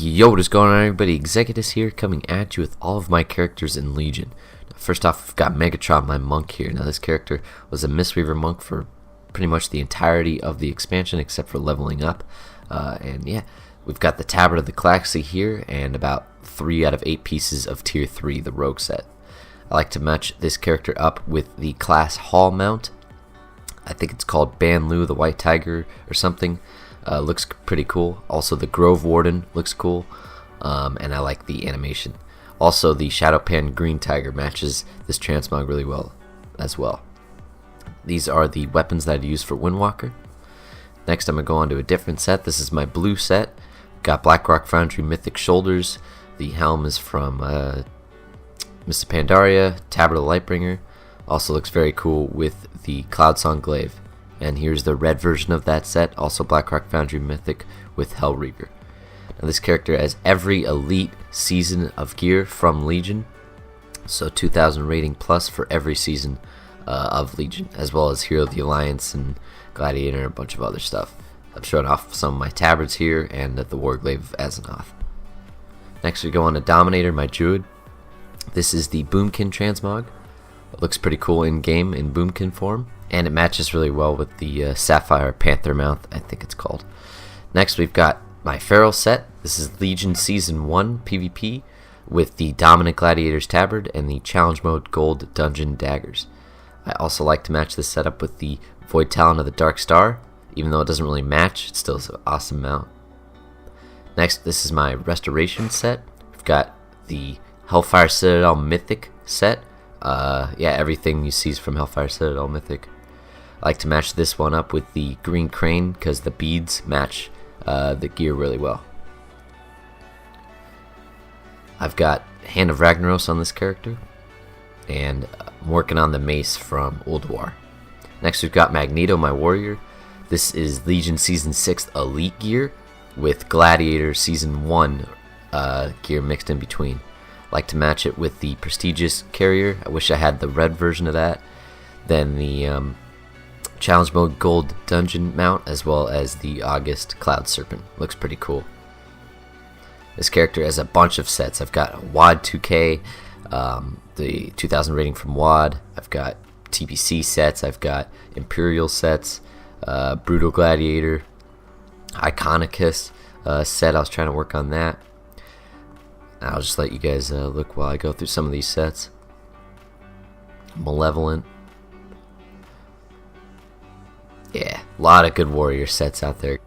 Yo, what is going on, everybody? Executus here, coming at you with all of my characters in Legion. First off, we've got Megatron, my monk here. Now, this character was a Mistweaver monk for pretty much the entirety of the expansion, except for leveling up. And yeah, we've got the Tabard of the Galaxy here, and about 3 out of 8 pieces of Tier 3, the Rogue set. I like to match this character up with the class Hall mount. I think it's called Ban Lu, the White Tiger, or something. Looks pretty cool. Also, the Grove Warden looks cool, and I like the animation. Also, the Shadowpan Green Tiger matches this Transmog really well as well. These are the weapons that I use for Windwalker. Next, I'm going to go on to a different set. This is my blue set. Got Blackrock Foundry Mythic Shoulders. The helm is from Mr. Pandaria, Tabard of the Lightbringer. Also looks very cool with the Cloudsong Glaive. And here's the red version of that set, also Blackrock Foundry Mythic with Hellreaver. Now, this character has every elite season of gear from Legion, so 2000 rating plus for every season of Legion, as well as Hero of the Alliance and Gladiator and a bunch of other stuff. I'm showing off some of my Tabards here and the Warglaive of Azzinoth. Next we go on to Dominator, my Druid. This is the Boomkin Transmog. It looks pretty cool in-game in Boomkin form, and it matches really well with the Sapphire Panther mount, I think it's called. Next we've got my Feral set. This is Legion Season 1 PvP with the Dominant Gladiator's Tabard and the Challenge Mode Gold Dungeon Daggers. I also like to match this setup with the Void Talon of the Dark Star. Even though it doesn't really match, it still is an awesome mount. Next, this is my Restoration set. We've got the Hellfire Citadel Mythic set. Yeah, everything you see is from Hellfire Citadel Mythic. I like to match this one up with the Green Crane because the beads match the gear really well. I've got Hand of Ragnaros on this character, and I'm working on the mace from Ulduar. Next we've got Magneto, my warrior. This is Legion Season 6 Elite gear with Gladiator Season 1 gear mixed in between. I like to match it with the Prestigious Carrier. I wish I had the red version of that. Then the Challenge Mode Gold Dungeon mount, as well as the August Cloud Serpent. Looks pretty cool. This character has a bunch of sets. I've got WAD 2K, the 2000 rating from WAD. I've got TBC sets. I've got Imperial sets, Brutal Gladiator, Iconicus set. I was trying to work on that. I'll just let you guys look while I go through some of these sets. Malevolent. Yeah, a lot of good warrior sets out there.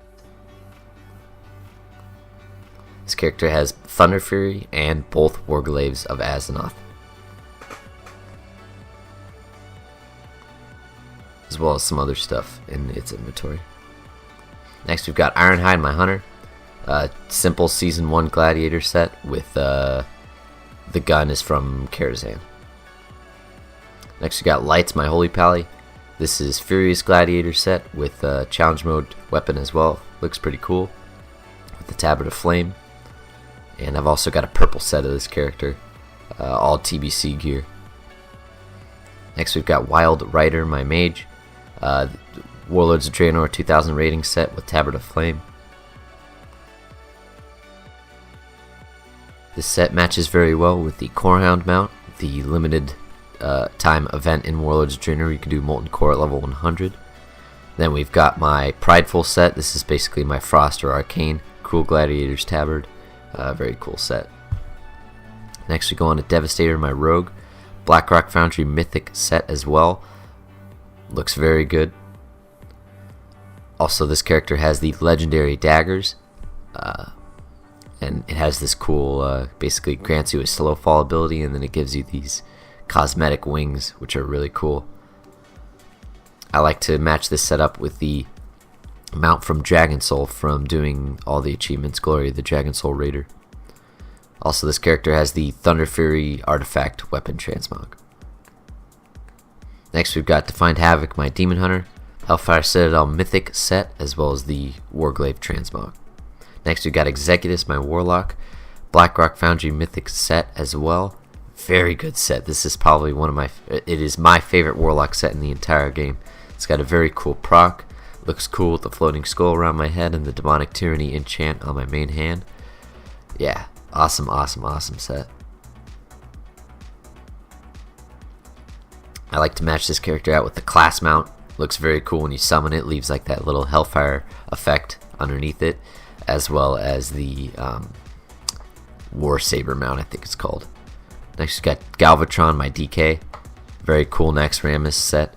This character has Thunder Fury and both Warglaives of Azzinoth, as well as some other stuff in its inventory. Next we've got Ironhide, my hunter. Simple Season 1 Gladiator set with the gun is from Karazhan. Next we got Lights, my Holy Pally. This is Furious Gladiator set with Challenge Mode weapon as well. Looks pretty cool with the Tabard of Flame. And I've also got a purple set of this character, all TBC gear. Next we've got Wild Rider, my mage. Warlords of Draenor 2000 rating set with Tabard of Flame. This set matches very well with the Corehound mount, the limited time event in Warlords of Draenor. You can do Molten Core at level 100. Then we've got my Prideful set. This is basically my Frost or Arcane Cruel Gladiator's Tabard. Very cool set. Next we go on to Devastator, my rogue. Blackrock Foundry Mythic set as well. Looks very good. Also, this character has the Legendary Daggers. And it has this cool, basically grants you a slow fall ability, and then it gives you these cosmetic wings, which are really cool. I like to match this setup with the mount from Dragon Soul from doing all the achievements, Glory of the Dragon Soul Raider. Also, this character has the Thunder Fury Artifact Weapon Transmog. Next we've got Defined Havoc, my Demon Hunter. Hellfire Citadel Mythic set, as well as the Warglaive Transmog. Next we've got Executus, my Warlock. Blackrock Foundry Mythic set as well. Very good set. This is probably it is my favorite Warlock set in the entire game. It's got a very cool proc. Looks cool with the floating skull around my head and the Demonic Tyranny enchant on my main hand. Yeah, awesome, awesome, awesome set. I like to match this character out with the class mount. Looks very cool when you summon it. Leaves like that little hellfire effect underneath it, as well as the War Saber Mount, I think it's called. Next, we got Galvatron, my DK. Very cool Naxxramas set,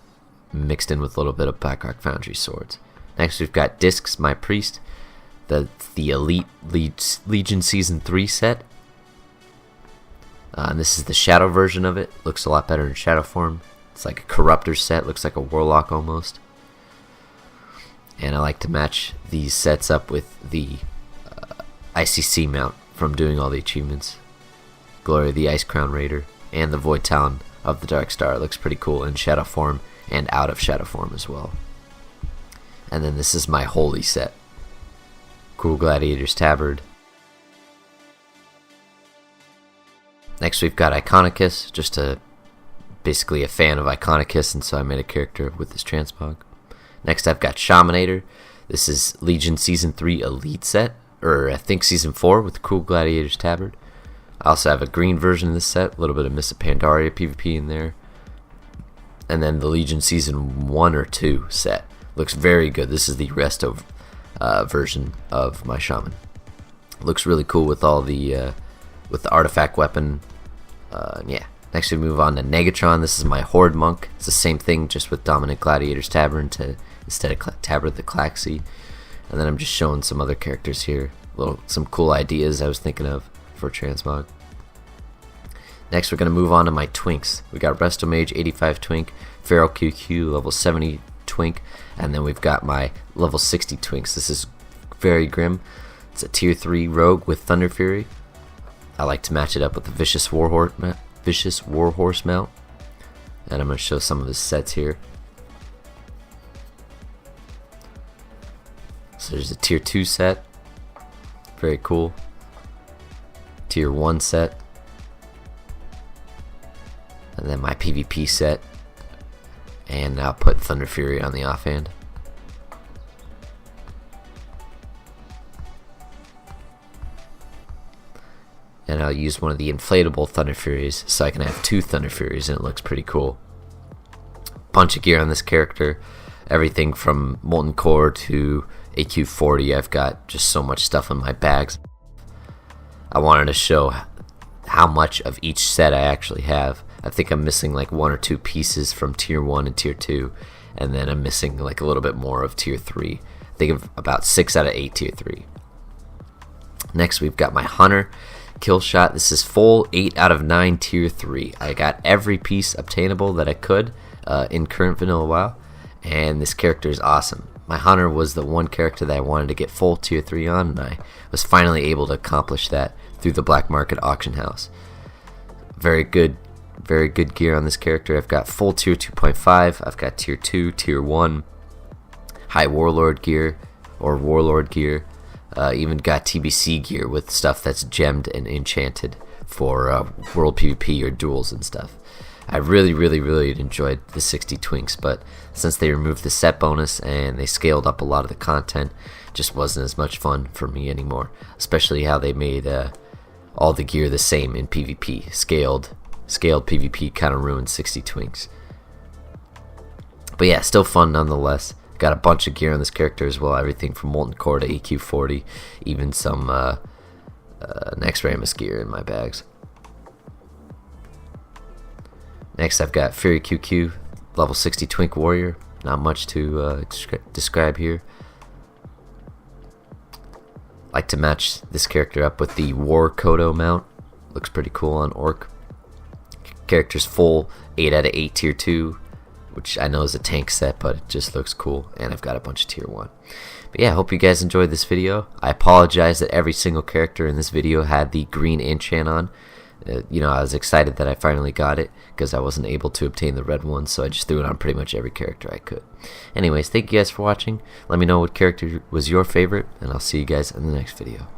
mixed in with a little bit of Blackrock Foundry swords. Next, we've got Discs, my Priest. The Elite Legion Season 3 set. And this is the Shadow version of it. Looks a lot better in Shadow form. It's like a Corruptor set. Looks like a Warlock almost. And I like to match these sets up with the ICC mount from doing all the achievements. Glory of the Ice Crown Raider. And the Void Talon of the Dark Star. It looks pretty cool in Shadow form and out of Shadow form as well. And then this is my Holy set. Cool Gladiator's Tabard. Next we've got Iconicus, basically a fan of Iconicus, and so I made a character with this Transmog. Next I've got Shamanator. This is Legion Season 3 Elite set, or I think Season 4 with Cool Gladiator's Tabard. I also have a green version of this set, a little bit of Miss Pandaria PvP in there. And then the Legion Season 1 or 2 set. Looks very good. This is the Resto version of my Shaman. Looks really cool with all the artifact weapon. Yeah. Next we move on to Negatron. This is my Horde Monk. It's the same thing, just with Dominant Gladiator's Tabard instead of Tabard the Claxi. And then I'm just showing some other characters here. Some cool ideas I was thinking of for Transmog. Next we're going to move on to my Twinks. We got Resto Mage 85 Twink, Feral QQ level 70 Twink, and then we've got my level 60 Twinks. This is very grim. It's a tier 3 rogue with Thunder Fury. I like to match it up with the Vicious Warhorse mount. And I'm going to show some of his sets here. So there's a tier 2 set. Very cool. Tier 1 set. And then my PvP set. And I'll put Thunder Fury on the offhand. And I'll use one of the inflatable Thunder Furies so I can have 2 Thunder Furies, and it looks pretty cool. Bunch of gear on this character. Everything from Molten Core to AQ40. I've got just so much stuff in my bags. I wanted to show how much of each set I actually have. I think I'm missing like 1 or 2 pieces from tier 1 and tier 2, and then I'm missing like a little bit more of tier 3. I think of about 6 out of 8 tier 3. Next we've got my Hunter Kill Shot. This is full 8 out of 9 tier 3. I got every piece obtainable that I could in current vanilla WoW, and this character is awesome. My Hunter was the one character that I wanted to get full tier 3 on, and I was finally able to accomplish that through the black market auction house. Very good gear on this character. I've got full tier 2.5, I've got tier 2, tier 1, high warlord gear, or warlord gear. Even got TBC gear with stuff that's gemmed and enchanted for world PvP or duels and stuff. I really enjoyed the 60 Twinks, but since they removed the set bonus and they scaled up a lot of the content, it just wasn't as much fun for me anymore. Especially how they made all the gear the same in PvP. Scaled PvP kind of ruined 60 Twinks. But yeah, still fun nonetheless. Got a bunch of gear on this character as well. Everything from Molten Core to AQ40. Even some Naxxramas gear in my bags. Next I've got Fury QQ, level 60 Twink Warrior. Not much to describe here. Like to match this character up with the War Kodo mount. Looks pretty cool on Orc. Character's full 8 out of 8 tier 2, which I know is a tank set, but it just looks cool. And I've got a bunch of tier 1. But yeah, I hope you guys enjoyed this video. I apologize that every single character in this video had the green enchant on. I was excited that I finally got it because I wasn't able to obtain the red one, so I just threw it on pretty much every character I could. Anyways, thank you guys for watching. Let me know what character was your favorite, and I'll see you guys in the next video.